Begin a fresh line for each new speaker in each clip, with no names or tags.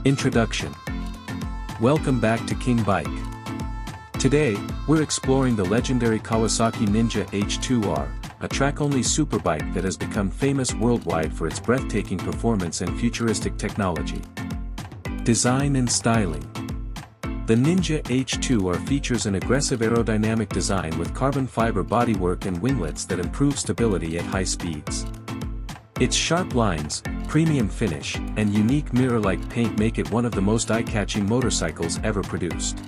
Introduction. Welcome back to King Bike. Today, we're exploring the legendary Kawasaki Ninja H2R, a track-only superbike that has become famous worldwide for its breathtaking performance and futuristic technology. Design and styling. The Ninja H2R features an aggressive aerodynamic design with carbon fiber bodywork and winglets that improve stability at high speeds. Its sharp lines, premium finish, and unique mirror-like paint make it one of the most eye-catching motorcycles ever produced.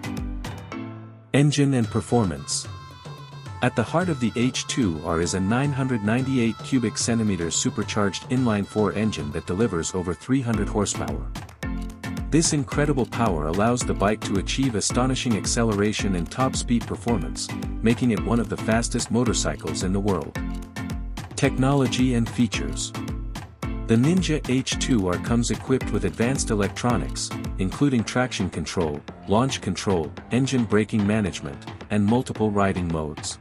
Engine and performance. At the heart of the H2R is a 998 cubic centimeters supercharged inline-4 engine that delivers over 300 horsepower. This incredible power allows the bike to achieve astonishing acceleration and top-speed performance, making it one of the fastest motorcycles in the world. Technology and features. The Ninja H2R comes equipped with advanced electronics, including traction control, launch control, engine braking management, and multiple riding modes.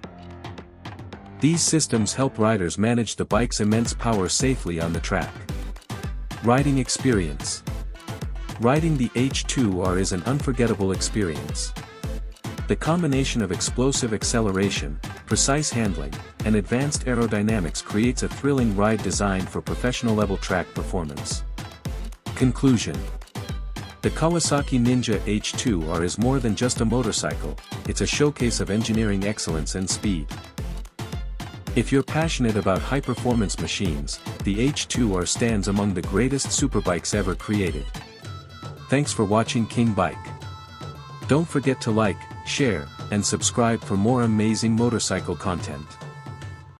These systems help riders manage the bike's immense power safely on the track. Riding experience. Riding the H2R is an unforgettable experience. The combination of explosive acceleration, precise handling, and advanced aerodynamics creates a thrilling ride designed for professional-level track performance. Conclusion. The Kawasaki Ninja H2R is more than just a motorcycle, it's a showcase of engineering excellence and speed. If you're passionate about high-performance machines, the H2R stands among the greatest superbikes ever created. Thanks for watching King Bike. Don't forget to like, share, and subscribe for more amazing motorcycle content.